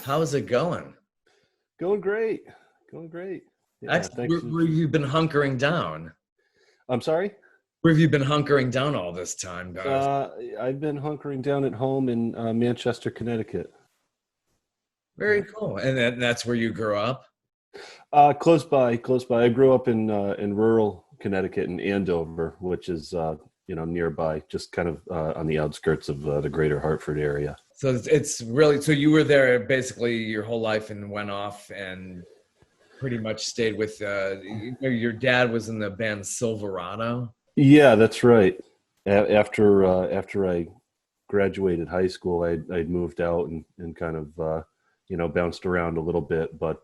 How's it going? Going great. Going great. Yeah, Excellent. thanks. Where have you been hunkering down? I'm sorry. Where have you been hunkering down all this time, guys? I've been hunkering down at home in Manchester, Connecticut. Very cool. And that's where you grew up? Close by, close by. I grew up in rural Connecticut in Andover, which is nearby, just kind of on the outskirts of the greater Hartford area. So it's really, so you were there basically your whole life and went off and pretty much stayed with, your dad was in the band Silverado? Yeah, that's right. After I graduated high school, I'd moved out and kind of bounced around a little bit, but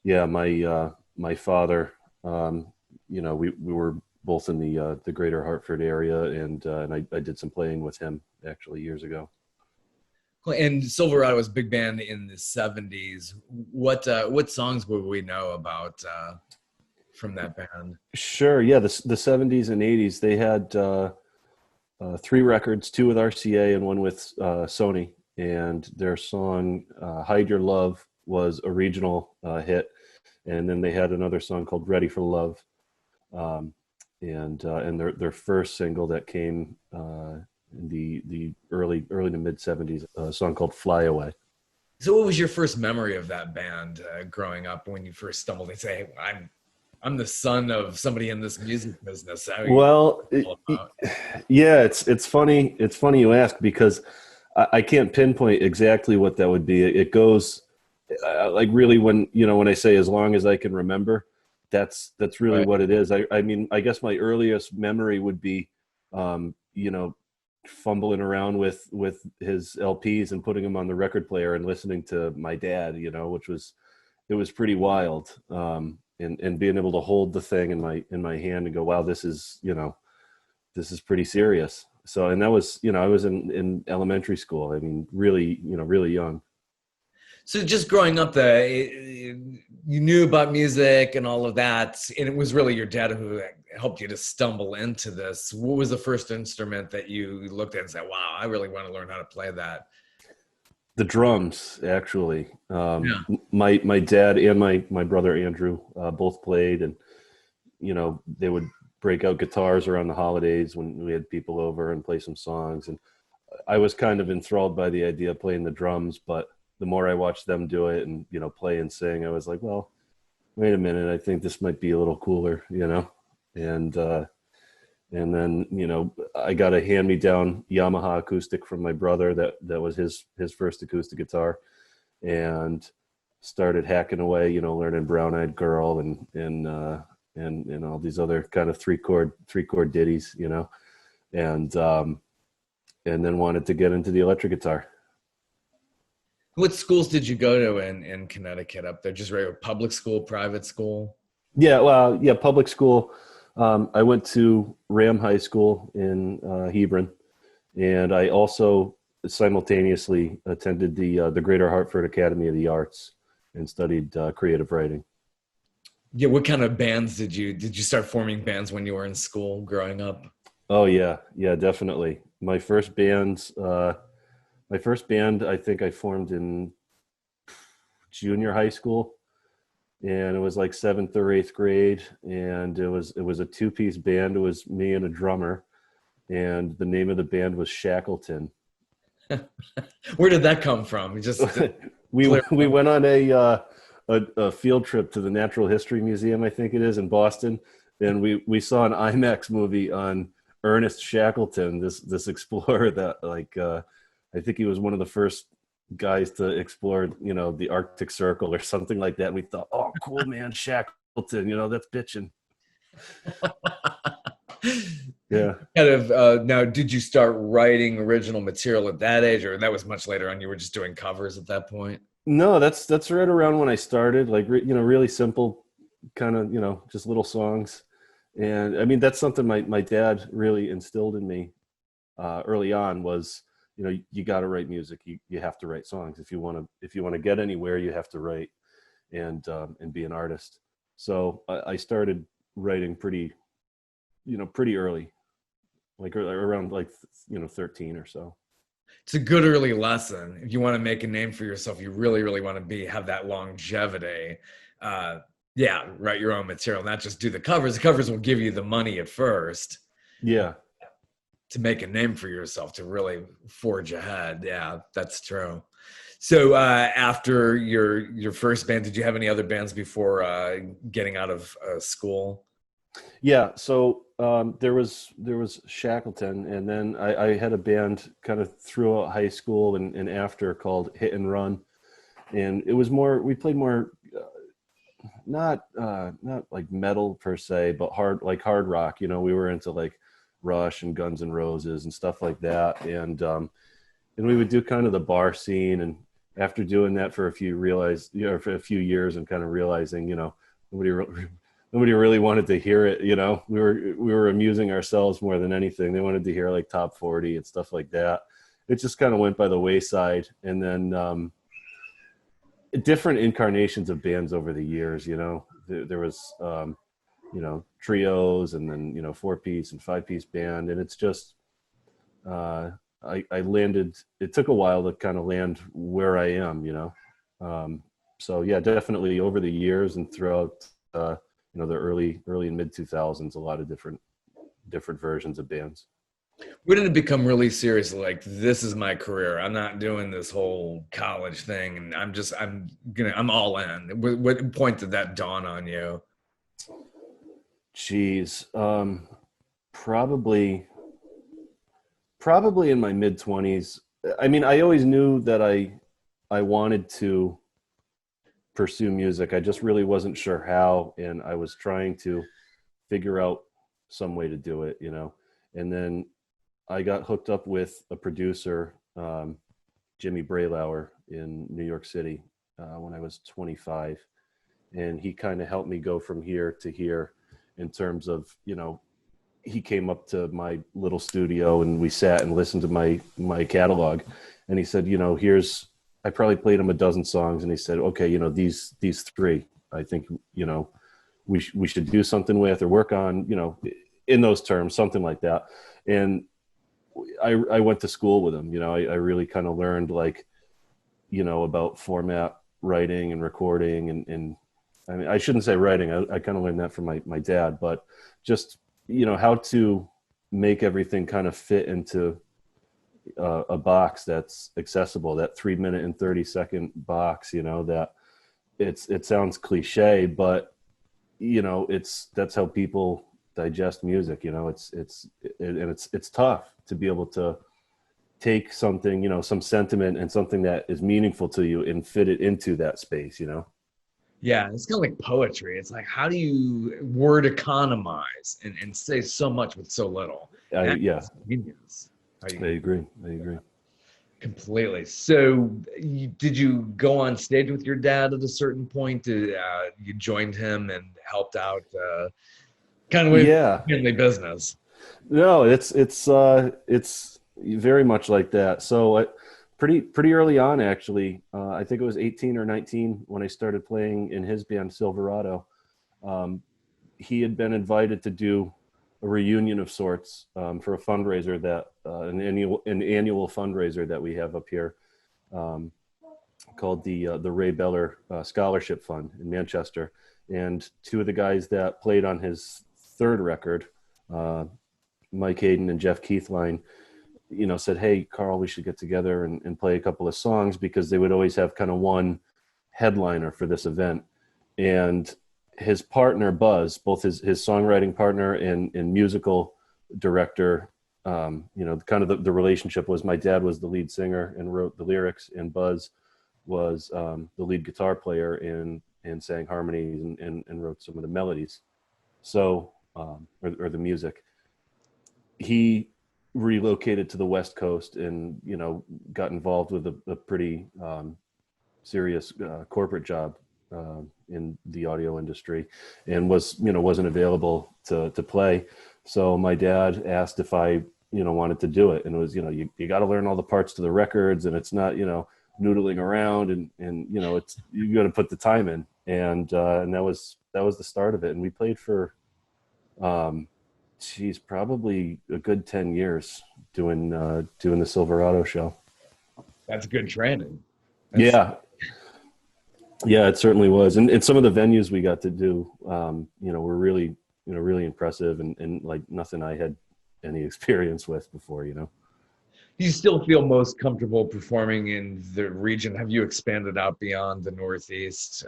yeah, my father, we were both in the greater Hartford area, and I did some playing with him actually years ago. And Silverado was a big band in the 70s. What songs would we know about from that band? Sure, yeah, the 70s and 80s, they had three records, two with RCA and one with Sony, and their song "Hide Your Love" was a regional hit, and then they had another song called "Ready for Love," and their first single that came in the early to mid 70s, a song called "Fly Away." So what was your first memory of that band growing up when you first stumbled and say, hey, I'm the son of somebody in this music business? Well, yeah, it's funny. It's funny you ask, because I can't pinpoint exactly what that would be. It goes like really when I say as long as I can remember, that's really Right. what it is. I mean, I guess my earliest memory would be, fumbling around with his LPs and putting them on the record player and listening to my dad, it was pretty wild. And being able to hold the thing in my hand and go, wow, this is pretty serious. So, and that was, I was in elementary school. I mean, really, really young. So just growing up there, you knew about music and all of that, and it was really your dad who helped you to stumble into this. What was the first instrument that you looked at and said, wow, I really want to learn how to play that? The drums, actually. Yeah. My dad and my brother Andrew both played, and they would break out guitars around the holidays when we had people over and play some songs. And I was kind of enthralled by the idea of playing the drums, but the more I watched them do it and play and sing, I was like, well, wait a minute, I think this might be a little cooler, and then I got a hand-me-down Yamaha acoustic from my brother that was his first acoustic guitar, and started hacking away, learning Brown Eyed Girl and all these other kind of three chord ditties, and then wanted to get into the electric guitar. What schools did you go to in Connecticut up there? Just regular public school, private school? Yeah, well, yeah, public school. I went to Ram High School in Hebron, and I also simultaneously attended the Greater Hartford Academy of the Arts and studied creative writing. Yeah, what kind of bands did you start forming bands when you were in school growing up? Oh yeah, definitely. My first band, I think I formed in junior high school, and it was like seventh or eighth grade, and it was a two-piece band. It was me and a drummer, and the name of the band was Shackleton. Where did that come from? Just we clear. we went on a field trip to the Natural History Museum, I think it is, in Boston, and we saw an IMAX movie on Ernest Shackleton, this explorer that I think he was one of the first guys to explore, the Arctic Circle or something like that. And we thought, oh, cool, man, Shackleton, that's bitching. Yeah. Kind of now, did you start writing original material at that age, or that was much later on? You were just doing covers at that point? No, that's right around when I started, like, really simple kind of, just little songs. And I mean, that's something my dad really instilled in me early on was, you got to write music. You have to write songs. If you want to get anywhere, you have to write and be an artist. So I started writing pretty early, like around 13 or so. It's a good early lesson. If you want to make a name for yourself, you really, really want to have that longevity. Uh, yeah, write your own material, not just do the covers. The covers will give you the money at first Yeah. to make a name for yourself, to really forge ahead. Yeah, that's true. So after your first band, did you have any other bands before getting out of school? Yeah, so there was Shackleton, and then I had a band kind of throughout high school and after called Hit and Run, and it was more we played more not like metal per se, but hard rock. You know, we were into like Rush and Guns N' Roses and stuff like that, and we would do kind of the bar scene. And after doing that for for a few years, and kind of realizing, nobody nobody really wanted to hear it. We were amusing ourselves more than anything. They wanted to hear like top 40 and stuff like that. It just kind of went by the wayside. And then different incarnations of bands over the years. There was trios, and then 4-piece and 5-piece band, and it's just I landed. It took a while to kind of land where I am. So yeah, definitely over the years and throughout the early and mid 2000s, a lot of different versions of bands. When did it become really serious? Like, this is my career. I'm not doing this whole college thing, and I'm all in. What point did that dawn on you? Geez, probably in my mid 20s. I mean, I always knew that I wanted to pursue music. I just really wasn't sure how, and I was trying to figure out some way to do it, And then I got hooked up with a producer, Jimmy Braylauer, in New York City when I was 25, and he kind of helped me go from here to here in terms of, he came up to my little studio and we sat and listened to my catalog, and he said, I probably played him a dozen songs, and he said, okay, these three, I think, we should do something with or work on, in those terms, something like that. And I went to school with him. I really kind of learned about format writing and recording, and I mean, I shouldn't say writing. I kind of learned that from my dad, but just, how to make everything kind of fit into a box that's accessible, that 3-minute and 30-second box, that it sounds cliche, but that's how people digest music. It's tough to be able to take something, some sentiment and something that is meaningful to you and fit it into that space. Yeah, it's kind of like poetry. It's like, how do you word economize and say so much with so little? Yeah, That's genius. I agree. Completely. So, did you go on stage with your dad at a certain point? You joined him and helped out, kind of with Yeah. family business? No, it's very much like that. So pretty early on, actually, I think it was 18 or 19 when I started playing in his band Silverado. He had been invited to do a reunion of sorts for a fundraiser an annual fundraiser that we have up here, called the Ray Beller Scholarship Fund in Manchester. And two of the guys that played on his third record, Mike Hayden and Jeff Keithline, said, hey, Carl, we should get together and play a couple of songs, because they would always have kind of one headliner for this event. And his partner, Buzz, both his songwriting partner and musical director, kind of the relationship was, my dad was the lead singer and wrote the lyrics, and Buzz was the lead guitar player and sang harmonies and wrote some of the melodies. So, or the music. He relocated to the West Coast and, got involved with a pretty serious corporate job in the audio industry, and wasn't available to play. So my dad asked if I, wanted to do it. And it was, you got to learn all the parts to the records, and it's not, noodling around, and it's, you got to put the time in. And that was the start of it. And we played for, probably a good 10 years doing the Silverado show. That's good training. That's Yeah, yeah, it certainly was. And some of the venues we got to do, were really, really impressive and like nothing I had any experience with before, Do you still feel most comfortable performing in the region? Have you expanded out beyond the Northeast,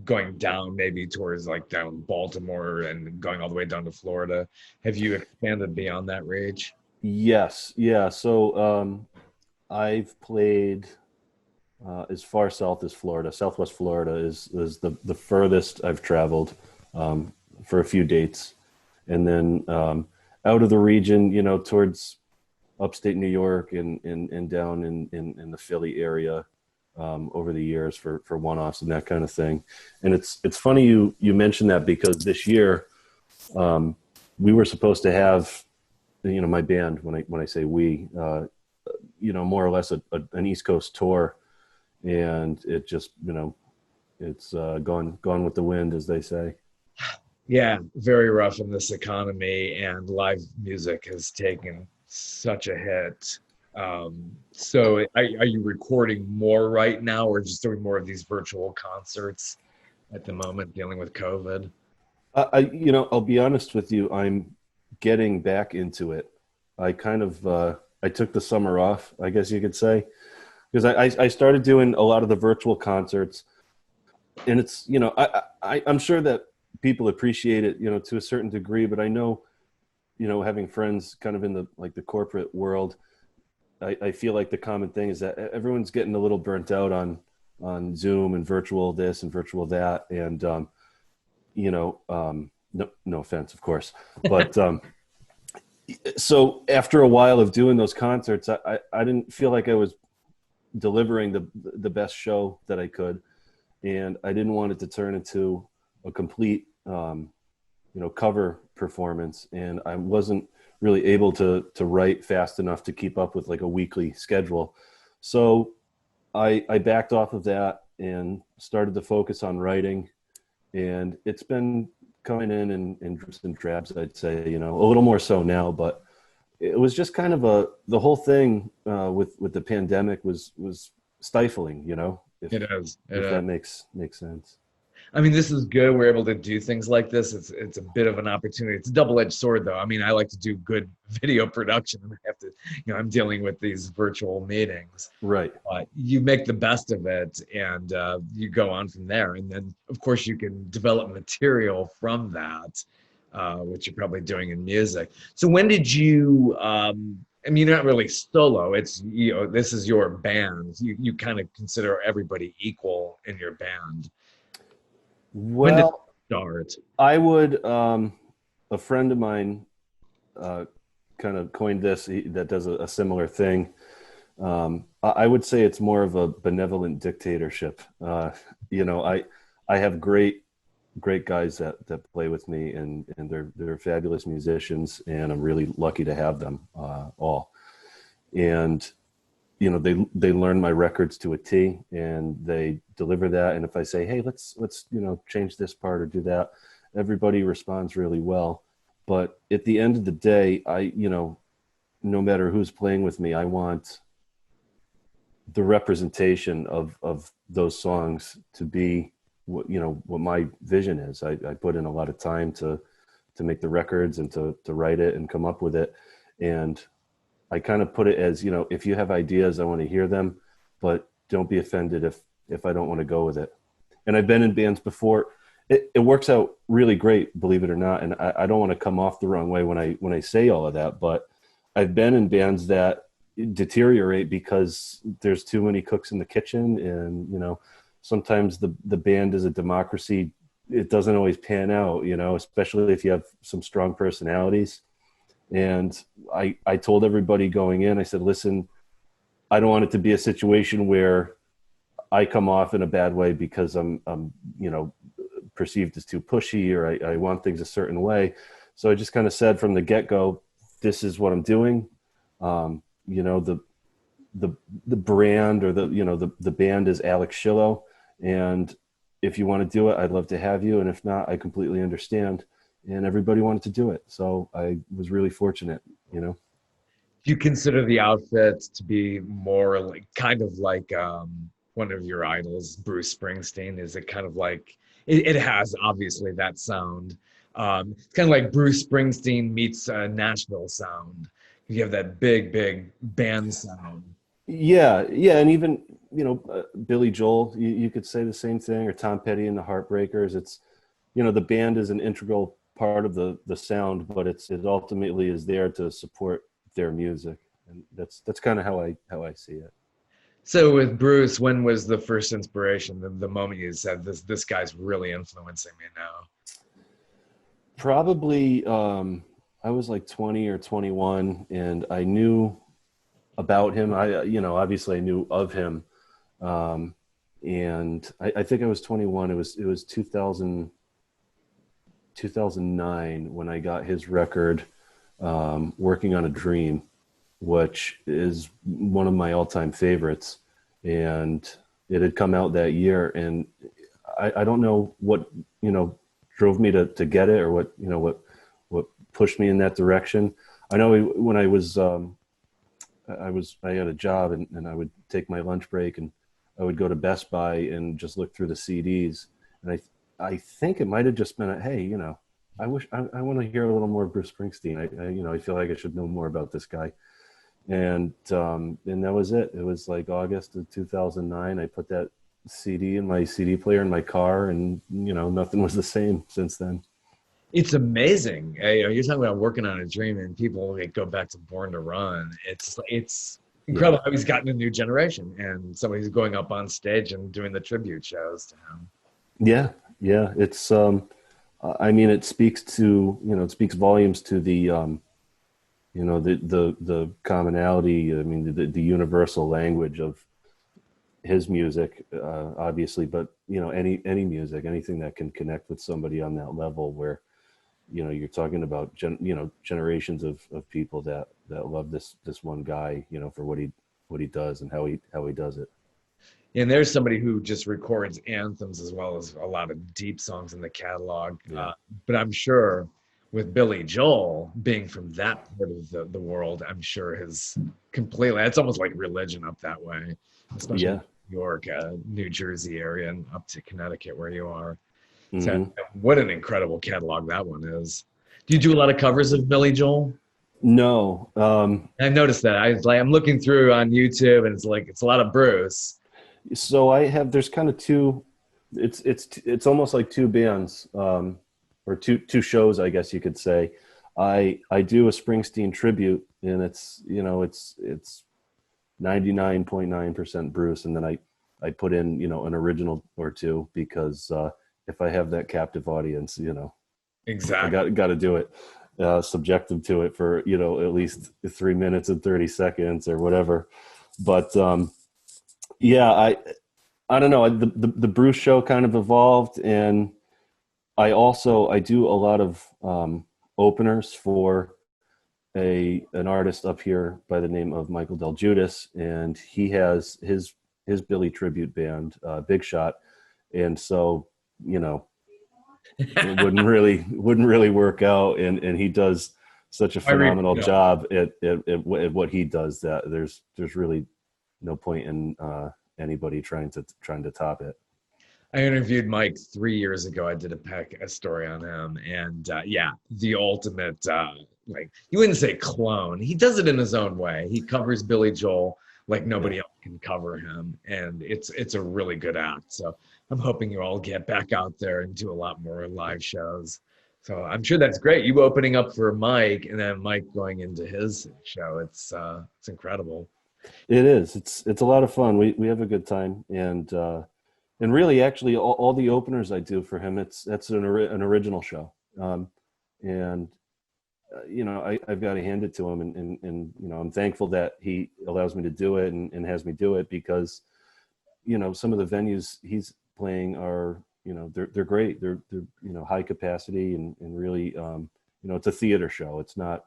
going down maybe towards like down Baltimore and going all the way down to Florida? Have you expanded beyond that range? Yes. Yeah. So, I've played as far south as Florida. Southwest Florida is the furthest I've traveled for a few dates. And then out of the region, towards upstate New York and down in the Philly area over the years for one-offs and that kind of thing. And it's funny you mentioned that because this year we were supposed to have, my band, when I say we, more or less an East Coast tour, and it just, it's gone with the wind, as they say. Yeah, very rough in this economy, and live music has taken such a hit. So, are you recording more right now, or just doing more of these virtual concerts at the moment, dealing with COVID? I'll be honest with you. I'm getting back into it. I kind of, I took the summer off, I guess you could say, because I started doing a lot of the virtual concerts, and it's, I'm sure that people appreciate it, to a certain degree, but I know, having friends kind of in the corporate world, I feel like the common thing is that everyone's getting a little burnt out on Zoom and virtual this and virtual that. And, no offense, of course, but, so after a while of doing those concerts, I didn't feel like I was delivering the best show that I could. And I didn't want it to turn into a complete, cover performance. And I wasn't really able to write fast enough to keep up with like a weekly schedule. So I backed off of that and started to focus on writing. And it's been coming in drips and drabs, I'd say, a little more so now, but it was just kind of the whole thing with the pandemic was stifling, if, It is. if that makes sense. I mean, this is good. We're able to do things like this. It's a bit of an opportunity. It's a double-edged sword, though. I mean, I like to do good video production, and I have to, I'm dealing with these virtual meetings. Right. You make the best of it, and you go on from there. And then, of course, you can develop material from that, which you're probably doing in music. So when did you? I mean, you're not really solo. It's this is your band. You kind of consider everybody equal in your band. When did it Well, start? I would, a friend of mine kind of coined this, that does a similar thing. I would say it's more of a benevolent dictatorship. I have great guys that play with me, and they're fabulous musicians, and I'm really lucky to have them all. And they learn my records to a T, and they deliver that. And if I say, hey, let's change this part or do that, everybody responds really well. But at the end of the day, no matter who's playing with me, I want the representation of those songs to be what my vision is. I put in a lot of time to make the records and to write it and come up with it. And I kind of put it as, if you have ideas, I want to hear them, but don't be offended if I don't want to go with it. And I've been in bands before. It works out really great, believe it or not. And I don't want to come off the wrong way when I say all of that, but I've been in bands that deteriorate because there's too many cooks in the kitchen. And, sometimes the band is a democracy. It doesn't always pan out, especially if you have some strong personalities. And I told everybody going in, I said, listen, I don't want it to be a situation where I come off in a bad way because I'm perceived as too pushy, or I want things a certain way. So I just kind of said from the get-go, this is what I'm doing. The brand, or the band is Alex Shillo. And if you want to do it, I'd love to have you. And if not, I completely understand. And everybody wanted to do it. So I was really fortunate. Do you consider the outfit to be more like kind of like one of your idols, Bruce Springsteen? Is it kind of like it has obviously that sound? It's kind of like Bruce Springsteen meets Nashville sound. You have that big band sound. Yeah, yeah, and even Billy Joel, you could say the same thing, or Tom Petty and the Heartbreakers. It's the band is an integral part of the sound, but it ultimately is there to support their music, and that's kind of how I see it. So with Bruce, when was the first inspiration? The moment you said this guy's really influencing me now. Probably, I was like 20 or 21, and I knew about him. Obviously I knew of him, um, and I think I was 21. It was 2009 when I got his record, "Working on a Dream," which is one of my all-time favorites, and it had come out that year. And I don't know what drove me to get it, or what pushed me in that direction. I know when I had a job, and I would take my lunch break, and I would go to Best Buy and just look through the CDs. And I think it might have just been hey, I want to hear a little more of Bruce Springsteen. I feel like I should know more about this guy. And that was it. It was like August of 2009. I put that CD in my CD player in my car, and nothing was the same since then. It's amazing. You're talking about working on a dream, and people like, go back to Born to Run. It's Yeah, incredible how he's gotten a new generation, and somebody's going up on stage and doing the tribute shows to him. yeah, yeah. It's I mean, it speaks to it speaks volumes to the commonality. I mean, the universal language of his music, obviously, but any music, anything that can connect with somebody on that level, where you're talking about generations of people that love this one guy, for what he does and how he does it. And there's somebody who just records anthems as well as a lot of deep songs in the catalog. Yeah, But I'm sure with Billy Joel being from that part of the world, I'm sure his completely, it's almost like religion up that way, especially yeah. New York, New Jersey area, and up to Connecticut where you are. So Hmm. what an incredible catalog that one is. Do you do a lot of covers of Billy Joel? No. I noticed that. I'm looking through on YouTube and it's a lot of Bruce. So there's kind of two. It's almost like two bands, or two shows, I guess you could say. I do a Springsteen tribute, and it's 99.9% Bruce, and then I put in an original or two, because if I have that captive audience, I Exactly. got to do it, subject them to it for at least 3 minutes and 30 seconds or whatever. But yeah, I don't know. The Bruce show kind of evolved, and I do a lot of openers for an artist up here by the name of Michael Del Judas, and he has his Billy tribute band, Big Shot, and so it wouldn't really work out, and he does such a I read, phenomenal job at what he does, that there's really no point in anybody trying to top it. I interviewed Mike 3 years ago. I did a story on him, and yeah, the ultimate like you wouldn't say clone. He does it in his own way. He covers Billy Joel like Yeah. nobody else can cover him, and it's a really good act. So I'm hoping you all get back out there and do a lot more live shows. So I'm sure that's great. You opening up for Mike, and then Mike going into his show. It's incredible. It is. It's a lot of fun. We have a good time, and really, actually, all the openers I do for him, that's an original show, and I've got to hand it to him, and I'm thankful that he allows me to do it, and has me do it, because some of the venues he's playing are they're great. They're high capacity, and really it's a theater show. It's not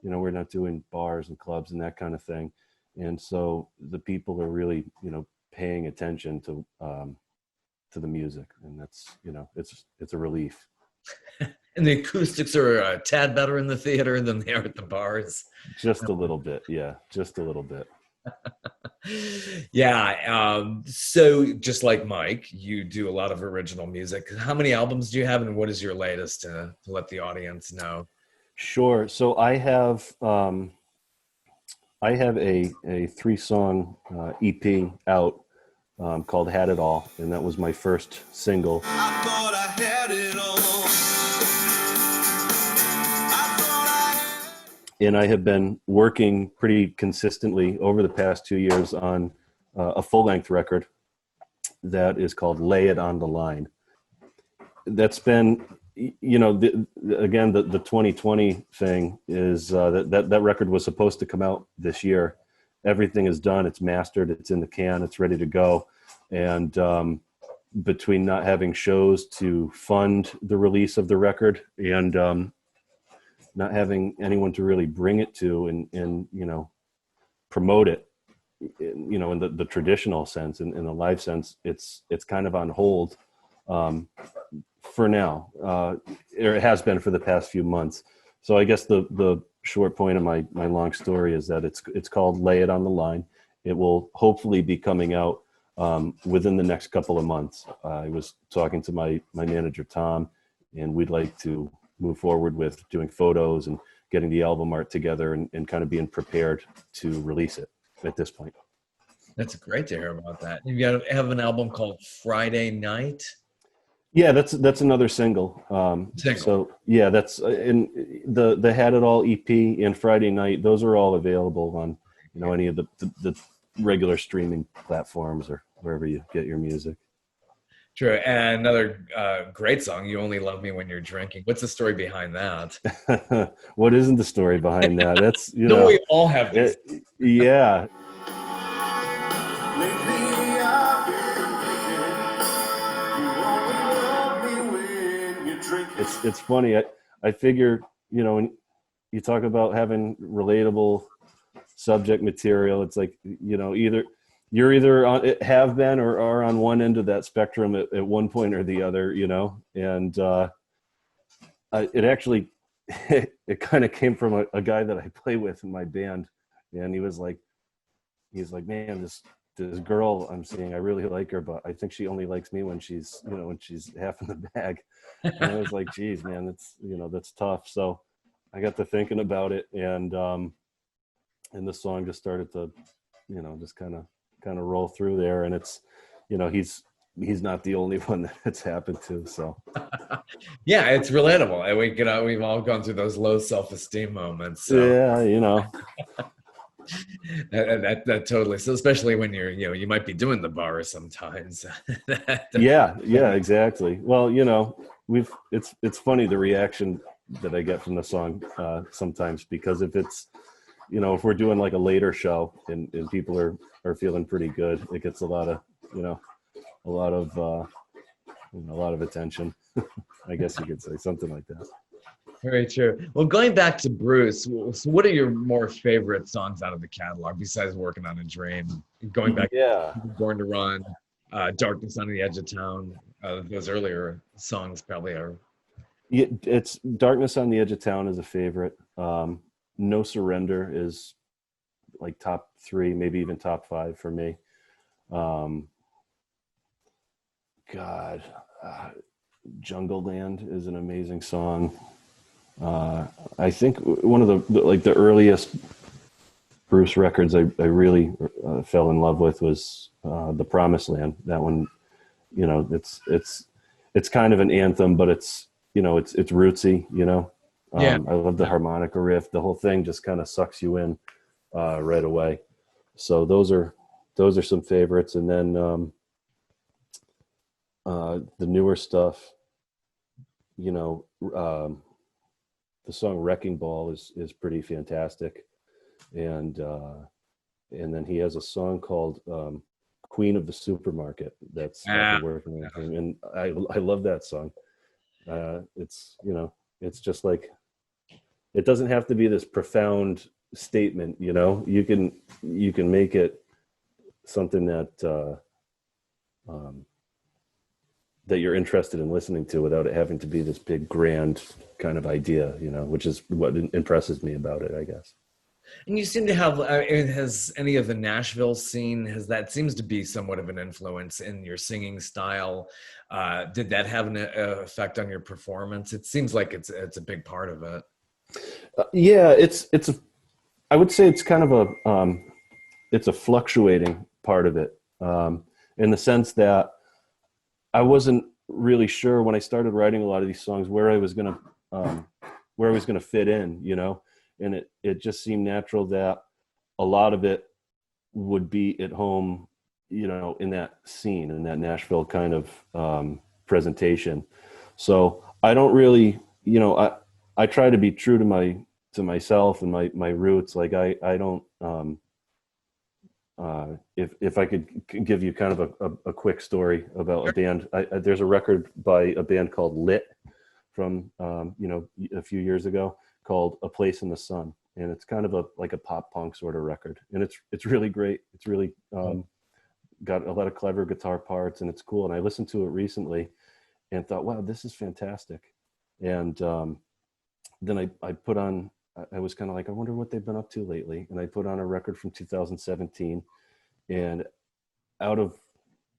we're not doing bars and clubs and that kind of thing, and so the people are really paying attention to the music, and that's it's a relief. And the acoustics are a tad better in the theater than they are at the bars. Just a little bit. Yeah, just a little bit. Yeah. So just like Mike, you do a lot of original music. How many albums do you have, and what is your latest to let the audience know? Sure. So I have a 3-song EP out called "Had It All," and that was my first single. I thought I had it all. And I have been working pretty consistently over the past 2 years on a full-length record that is called "Lay It on the Line." That's been, again, the 2020 thing is that record was supposed to come out this year. Everything is done. It's mastered. It's in the can. It's ready to go. And between not having shows to fund the release of the record and not having anyone to really bring it to and promote it, in the traditional sense, in the live sense, it's kind of on hold for now. It has been for the past few months. So I guess the short point of my long story is that it's called "Lay It on the Line." It will hopefully be coming out within the next couple of months. I was talking to my manager, Tom, and we'd like to move forward with doing photos and getting the album art together and kind of being prepared to release it at this point. That's great to hear about that. You have an album called Friday Night. Yeah, that's another single. So yeah, that's in the Had It All EP and Friday Night. Those are all available on any of the regular streaming platforms or wherever you get your music. True. And another great song, "You Only Love Me When You're Drinking." What's the story behind that? What isn't the story behind that? That's we all have these. Yeah. It's funny. I figure, when you talk about having relatable subject material, it's like, either have been or are on one end of that spectrum at one point or the other, and it actually, it kind of came from a guy that I play with in my band. And he's like, "Man, this girl I'm seeing, I really like her, but I think she only likes me when she's half in the bag." And I was like, "Geez, man, that's tough." So I got to thinking about it, and the song just started to, just kind of roll through there. And it's, he's not the only one that it's happened to. So yeah, it's relatable. We've all gone through those low self-esteem moments. So. Yeah, that totally. So especially when you might be doing the bar sometimes. Yeah, exactly. Well, it's funny the reaction that I get from the song sometimes, because if it's, if we're doing like a later show and people are feeling pretty good, it gets a lot of attention. I guess you could say something like that. Very true. Well, going back to Bruce, so what are your more favorite songs out of the catalog besides "Working on a Dream"? Going back, "Born to Run," "Darkness on the Edge of Town." Those earlier songs probably are. Yeah, it's "Darkness on the Edge of Town" is a favorite. "No Surrender" is like top 3, maybe even top 5 for me. "Jungle Land" is an amazing song. I think one of the earliest Bruce records I really fell in love with was "The Promised Land." That one, it's kind of an anthem, but it's rootsy. I love the harmonica riff. The whole thing just kind of sucks you in right away. So those are some favorites. And then the newer stuff, the song "Wrecking Ball" is pretty fantastic. And then he has a song called "Queen of the Supermarket" that's working with him, and I love that song. It's just like, it doesn't have to be this profound statement, you can make it something that that you're interested in listening to without it having to be this big grand kind of idea, you know, which is what impresses me about it, I guess. And you seem to have, has any of the Nashville scene, has that seems to be somewhat of an influence in your singing style? Did that have an effect on your performance? It seems like it's a big part of it. Yeah, I would say it's kind of it's a fluctuating part of it, in the sense that I wasn't really sure when I started writing a lot of these songs where I was gonna fit in, you know, and it just seemed natural that a lot of it would be at home, you know, in that scene, in that Nashville kind of presentation. So I don't really, you know, I try to be true to myself and my roots. Like I don't if I could give you kind of a quick story about a band, there's a record by a band called Lit from you know, a few years ago, called A Place in the Sun, and it's kind of like a pop punk sort of record, and it's really great. It's really got a lot of clever guitar parts, and it's cool. And I listened to it recently and thought, wow, this is fantastic. And then I put on, I was kind of like, I wonder what they've been up to lately. And I put on a record from 2017, and out of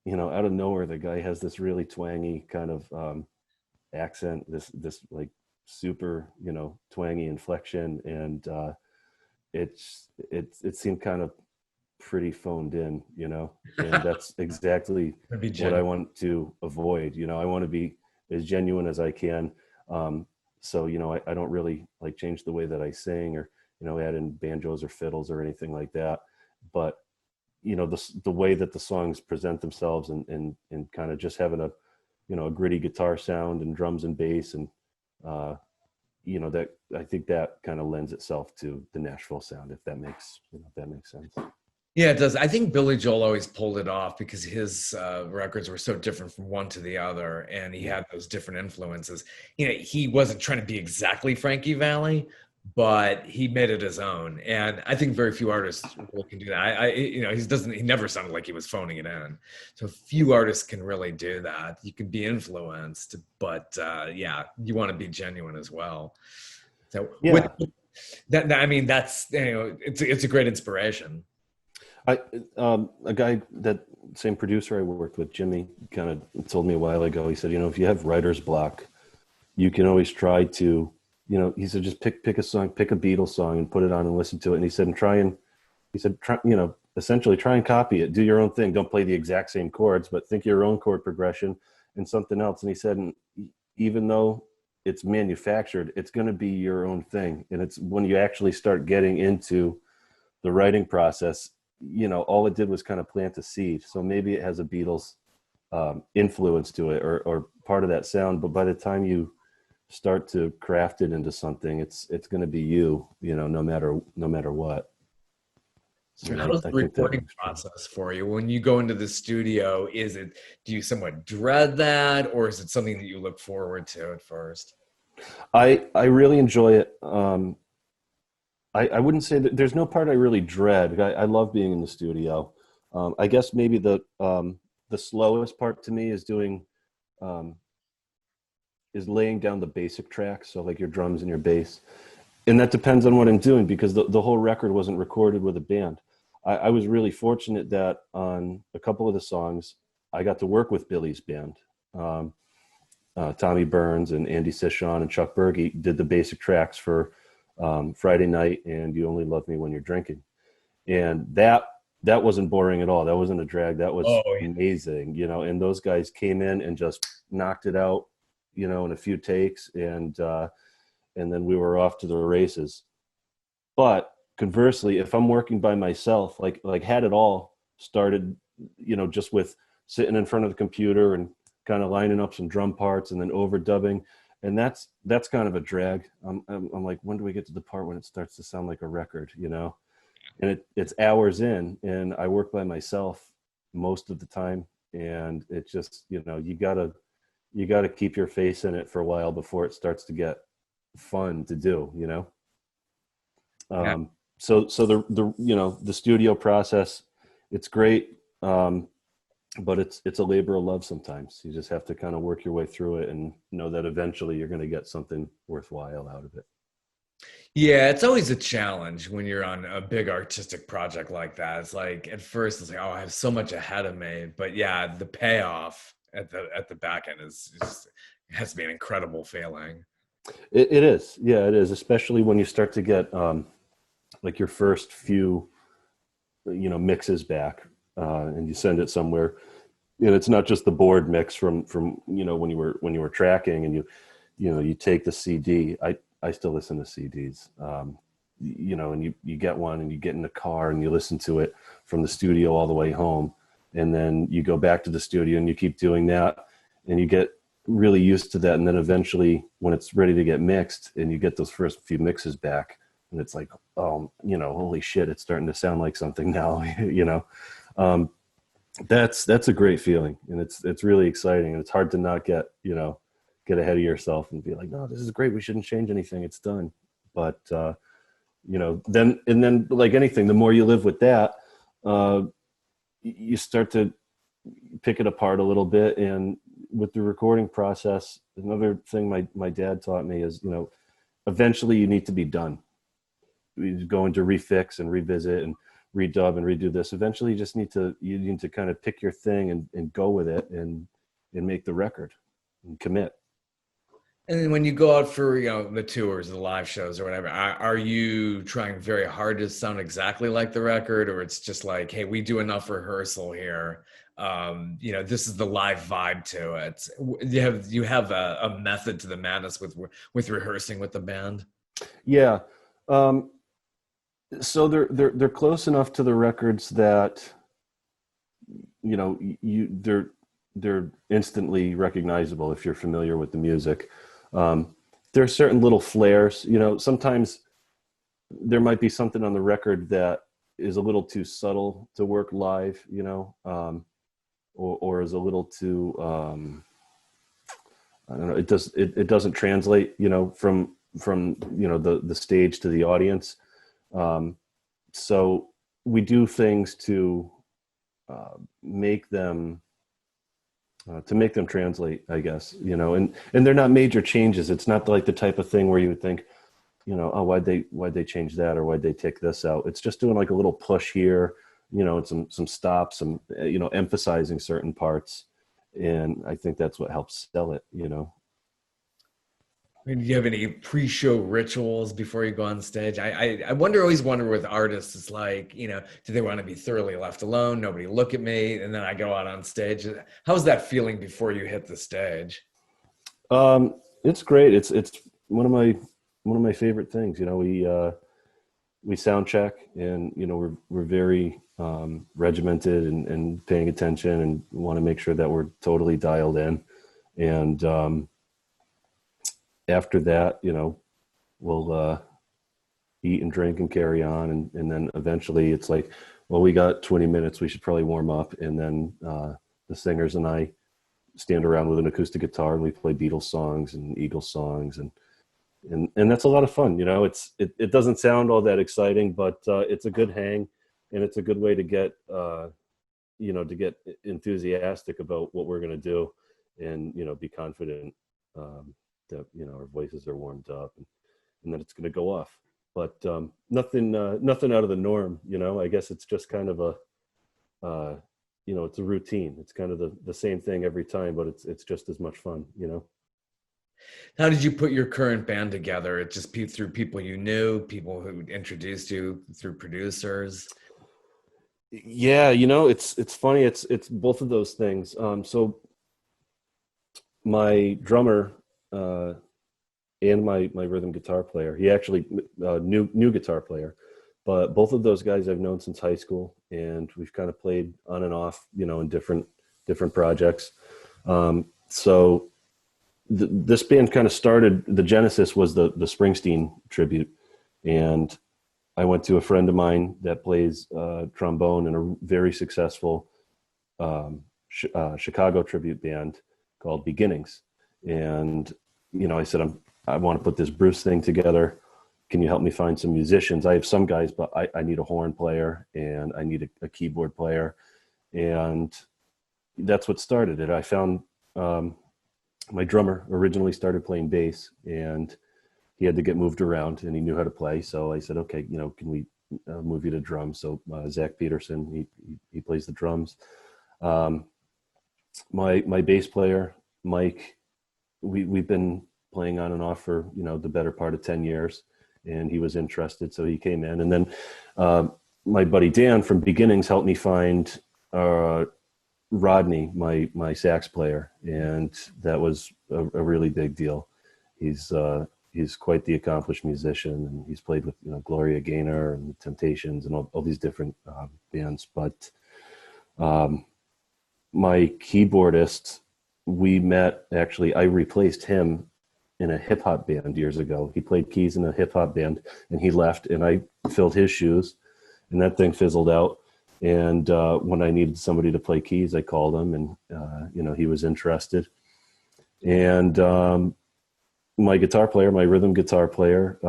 nowhere, the guy has this really twangy kind of accent, this like super, you know, twangy inflection. And it seemed kind of pretty phoned in, you know, and that's exactly what I want to avoid. You know, I want to be as genuine as I can. So, you know, I don't really like change the way that I sing, or, you know, add in banjos or fiddles or anything like that. But, you know, the way that the songs present themselves, and kind of just having a, you know, a gritty guitar sound and drums and bass, and, you know, that I think that kind of lends itself to the Nashville sound, if that makes sense. Yeah, it does. I think Billy Joel always pulled it off because his records were so different from one to the other, and he had those different influences. You know, he wasn't trying to be exactly Frankie Valli, but he made it his own. And I think very few artists really can do that. You know, he never sounded like he was phoning it in. So few artists can really do that. You can be influenced, but yeah, you want to be genuine as well. So Yeah. I mean, that's, you know, it's a great inspiration. A guy, that same producer I worked with, Jimmy, kind of told me a while ago, he said, you know, if you have writer's block, you can always try to, you know, he said, just pick a song, pick a Beatles song and put it on and listen to it. And he said, you know, essentially try and copy it, do your own thing. Don't play the exact same chords, but think your own chord progression and something else. And he said, and even though it's manufactured, it's going to be your own thing. And it's when you actually start getting into the writing process, you know, all it did was kind of plant a seed. So maybe it has a Beatles influence to it, or part of that sound. But by the time you start to craft it into something, it's going to be you know, no matter what. So how's the recording process for you when you go into the studio? Do you somewhat dread that, or is it something that you look forward to at first? I really enjoy it. I wouldn't say that there's no part I really dread. I love being in the studio. I guess maybe the slowest part to me is laying down the basic tracks. So like your drums and your bass, and that depends on what I'm doing, because the whole record wasn't recorded with a band. I was really fortunate that on a couple of the songs, I got to work with Billy's band. Tommy Burns and Andy Sishon and Chuck Berge did the basic tracks for Friday Night and You Only Love Me When You're Drinking. And that wasn't boring at all. That wasn't a drag. That was amazing, you know, and those guys came in and just knocked it out, you know, in a few takes, and then we were off to the races. But conversely, if I'm working by myself, like Had It All started, you know, just with sitting in front of the computer and kind of lining up some drum parts and then overdubbing. And that's kind of a drag. I'm like, when do we get to the part when it starts to sound like a record, you know? And it's hours in, and I work by myself most of the time. And it's just, you know, you gotta keep your face in it for a while before it starts to get fun to do, you know? Yeah. So the you know, the studio process, it's great. but it's a labor of love sometimes. You just have to kind of work your way through it and know that eventually you're going to get something worthwhile out of it. Yeah, it's always a challenge when you're on a big artistic project like that. It's like at first it's like, oh, I have so much ahead of me, but yeah, the payoff at the back end is just, it has to be an incredible feeling. It is, yeah, it is, especially when you start to get like your first few, mixes back, and you send it somewhere. And it's not just the board mix from when you were tracking, and you take the CD. I still listen to CDs, and you get one and you get in the car and you listen to it from the studio all the way home, and then you go back to the studio and you keep doing that, and you get really used to that, and then eventually when it's ready to get mixed and you get those first few mixes back, and it's like, oh, holy shit, it's starting to sound like something now. um, that's a great feeling, and it's really exciting, and it's hard to not get ahead of yourself and be like, no, this is great, we shouldn't change anything, it's done. But then like anything, the more you live with that, you start to pick it apart a little bit. And with the recording process, another thing my dad taught me is, eventually you need to be done. You go into refix and revisit and redub and redo this. Eventually you need to kind of pick your thing and go with it and make the record and commit. And then when you go out for, the tours, the live shows or whatever, are you trying very hard to sound exactly like the record, or it's just like, hey, we do enough rehearsal here. This is the live vibe to it. You have a method to the madness with rehearsing with the band? Yeah. So they're close enough to the records that, they're instantly recognizable if you're familiar with the music. There are certain little flares, sometimes there might be something on the record that is a little too subtle to work live, or is a little too, I don't know, it doesn't translate, from the stage to the audience. So we do things to make them translate, I guess, and they're not major changes. It's not like the type of thing where you would think, oh, why'd they change that, or why'd they take this out? It's just doing like a little push here, and some stops, some, emphasizing certain parts. And I think that's what helps sell it, I mean, do you have any pre-show rituals before you go on stage? I always wonder with artists, it's like, do they want to be thoroughly left alone? Nobody look at me. And then I go out on stage. How's that feeling before you hit the stage? It's great. It's one of my favorite things. We sound check, and, we're very regimented and paying attention, and want to make sure that we're totally dialed in. And, after that, we'll eat and drink and carry on. And then eventually it's like, well, we got 20 minutes, we should probably warm up. And then the singers and I stand around with an acoustic guitar, and we play Beatles songs and Eagles songs. And that's a lot of fun. It doesn't sound all that exciting, but it's a good hang, and it's a good way to get, to get enthusiastic about what we're going to do, and, be confident that our voices are warmed up, and that it's going to go off. But nothing out of the norm. I guess it's just kind of it's a routine. It's kind of the same thing every time, but it's just as much fun. How did you put your current band together? It just through people you knew, people who introduced you, through producers? Yeah, it's funny. It's both of those things. So my drummer and my rhythm guitar player, he actually new guitar player, but both of those guys I've known since high school, and we've kind of played on and off, in different projects. So this band kind of started, the genesis was the Springsteen tribute, and I went to a friend of mine that plays trombone in a very successful Chicago tribute band called Beginnings. And, I said, I want to put this Bruce thing together. Can you help me find some musicians? I have some guys, but I need a horn player, and I need a keyboard player. And that's what started it. I found my drummer originally started playing bass, and he had to get moved around, and he knew how to play. So I said, okay, can we move you to drums? So Zach Peterson, he plays the drums. My bass player, Mike, we've been playing on and off for, the better part of 10 years, and he was interested. So he came in, and then my buddy Dan from Beginnings helped me find Rodney, my sax player. And that was a really big deal. He's quite the accomplished musician, and he's played with, Gloria Gaynor and the Temptations and all these different bands. But my keyboardist, we met, actually, I replaced him in a hip hop band years ago. He played keys in a hip hop band, and he left, and I filled his shoes, and that thing fizzled out. And when I needed somebody to play keys, I called him, and, he was interested. And my guitar player, my rhythm guitar player,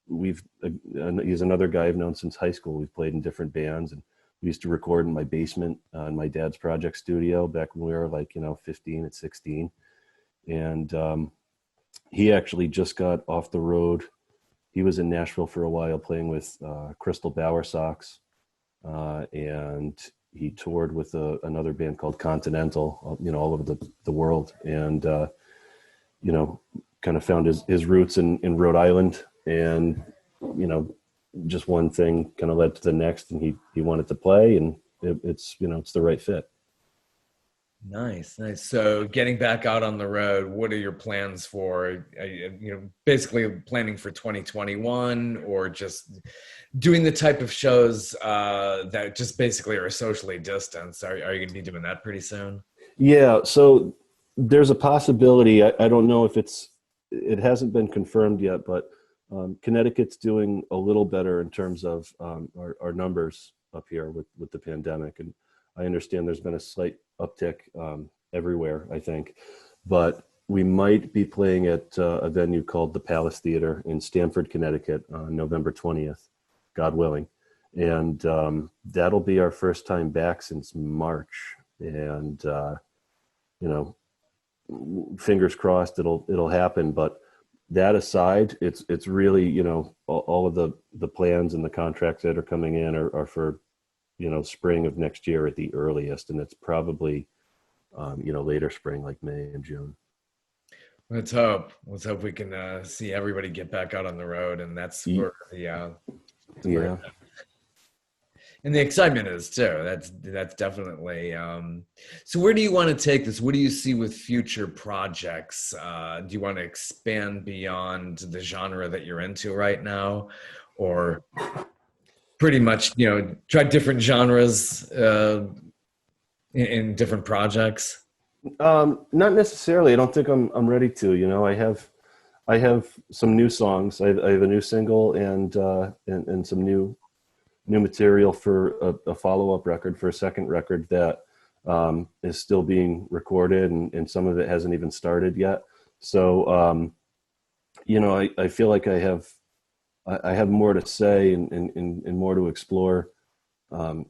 he's another guy I've known since high school. We've played in different bands, and we used to record in my basement in my dad's project studio back when we were 15 at 16. And he actually just got off the road. He was in Nashville for a while playing with Crystal Bowersox, and he toured with another band called Continental, all over the world, and kind of found his roots in Rhode Island, and just one thing kind of led to the next, and he wanted to play, and it's the right fit. Nice. So getting back out on the road, what are your plans for, basically planning for 2021, or just doing the type of shows that just basically are socially distanced? Are you going to be doing that pretty soon? Yeah. So there's a possibility. I don't know if it hasn't been confirmed yet, but Connecticut's doing a little better in terms of our numbers up here with the pandemic. And I understand there's been a slight uptick everywhere, I think, but we might be playing at a venue called the Palace Theater in Stamford, Connecticut on November 20th, God willing. And that'll be our first time back since March. And, fingers crossed it'll happen. But that aside, it's really, all of the plans and the contracts that are coming in are for, spring of next year at the earliest. And it's probably, later spring, like May and June. Let's hope we can see everybody get back out on the road, and that's where yeah. And the excitement is too. That's definitely. So where do you want to take this? What do you see with future projects? Do you want to expand beyond the genre that you're into right now, or pretty much, try different genres in different projects? Not necessarily. I don't think I'm ready to. I have some new songs. I have a new single and some new material for a follow-up record, for a second record that is still being recorded, and some of it hasn't even started yet. So I feel like I have more to say and more to explore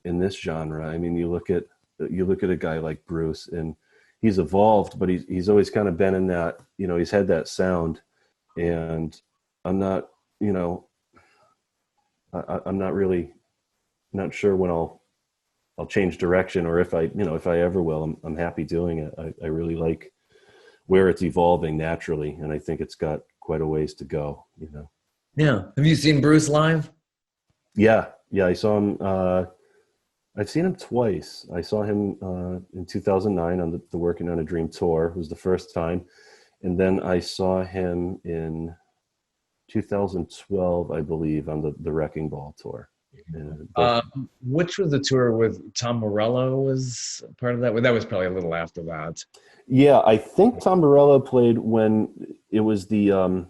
in this genre. I mean, you look at a guy like Bruce, and he's evolved, but he's always kind of been in that, he's had that sound, and I'm not, I'm not sure when I'll change direction, or if I ever will. I'm happy doing it. I really like where it's evolving naturally, and I think it's got quite a ways to go, Yeah. Have you seen Bruce live? Yeah. I saw him. I've seen him twice. I saw him in 2009 on the Working on a Dream tour. It was the first time. And then I saw him in 2012, I believe, on the Wrecking Ball tour. Which was the tour with Tom Morello was part of that? Well, that was probably a little after that. Yeah, I think Tom Morello played when it was the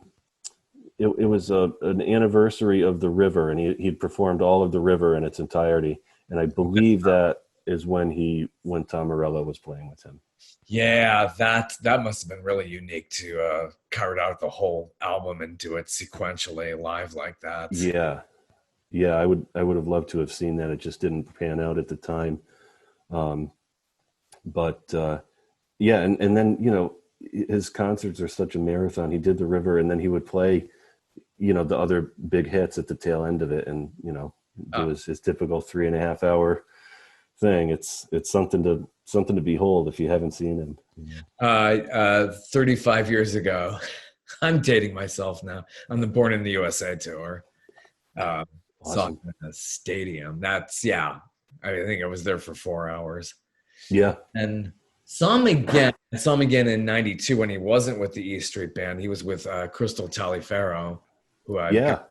it was an anniversary of The River, and he'd performed all of The River in its entirety. And I believe that is when Tom Morello was playing with him. Yeah, that must have been really unique to carve out the whole album and do it sequentially live like that. Yeah, I would have loved to have seen that. It just didn't pan out at the time. But yeah, and then, you know, his concerts are such a marathon. He did the River, and then he would play, you know, the other big hits at the tail end of it, and, you know, do his typical 3.5 hour thing. It's something to behold if you haven't seen him. 35 years ago, I'm dating myself now, on the Born in the USA tour. Saw Awesome. him in a stadium. That's, yeah, I think I was there for 4 hours. Yeah. And saw him again. I saw him again in '92 when he wasn't with the E Street Band. He was with Crystal Taliaferro, who I Yeah.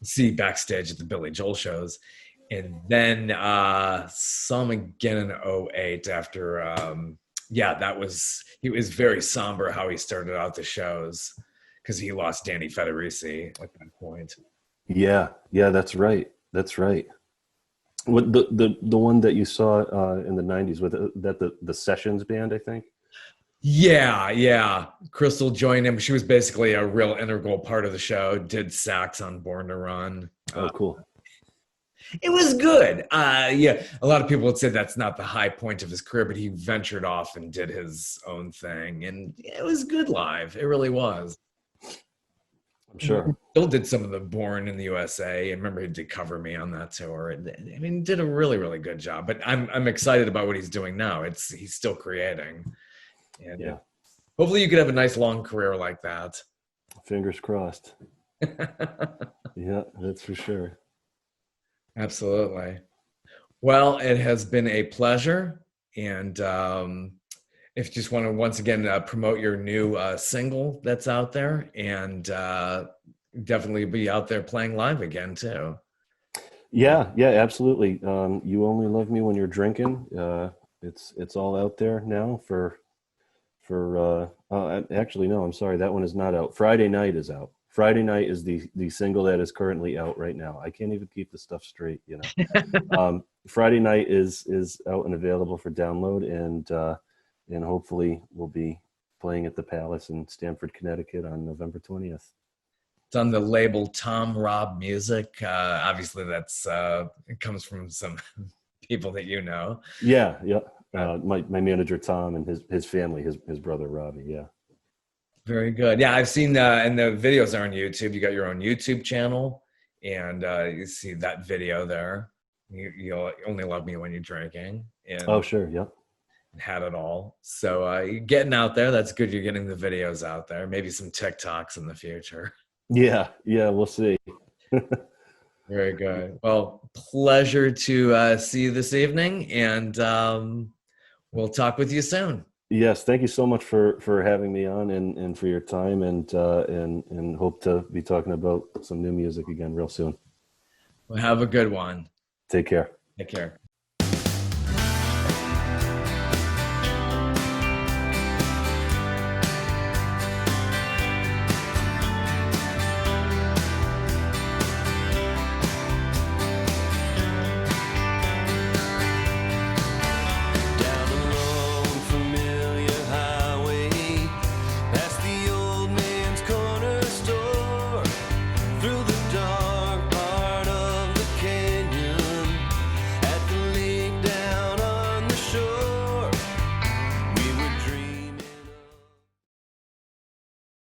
see backstage at the Billy Joel shows. And then saw him again in '08 after, he was very somber how he started out the shows because he lost Danny Federici at that point. Yeah. Yeah. That's right. That's right. What the one that you saw in the 90s with the Sessions band, I think. Yeah. Crystal joined him. She was basically a real integral part of the show. Did sax on Born to Run. Oh, cool. It was good. A lot of people would say that's not the high point of his career, but he ventured off and did his own thing, and it was good live. It really was. I'm sure. Bill did some of the Born in the USA, and remember he did Cover Me on that tour. And, I mean, he did a really, really good job. But I'm excited about what he's doing now. He's still creating, and Yeah. hopefully you could have a nice long career like that. Fingers crossed. Yeah, that's for sure. Absolutely. Well, it has been a pleasure, and if you just want to once again promote your new single that's out there, and definitely be out there playing live again too. Yeah, absolutely. You Only Love Me When You're Drinking. It's all out there now for actually, no, I'm sorry, that one is not out. Friday Night is out. Friday Night is the single that is currently out right now. I can't even keep the stuff straight, you know. Friday Night is out and available for download, and hopefully we'll be playing at the Palace in Stamford, Connecticut on November 20th. It's on the label Tom Robb Music. Obviously, that's it comes from some people that you know. Yeah. My manager Tom and his family, his brother Robbie. Yeah. Very good. Yeah, I've seen and the videos are on YouTube. You got your own YouTube channel, and you see that video there. You'll Only Love Me When You're Drinking. And Oh, sure. Yep. had it all. So you're getting out there. That's good. You're getting the videos out there. Maybe some TikToks in the future. Yeah. We'll see. Very good. Well, pleasure to see you this evening, and we'll talk with you soon. Yes, thank you so much for having me on, and for your time, and hope to be talking about some new music again real soon. Well, have a good one. Take care. Take care. Down the long familiar highway, past the old man's corner store, through the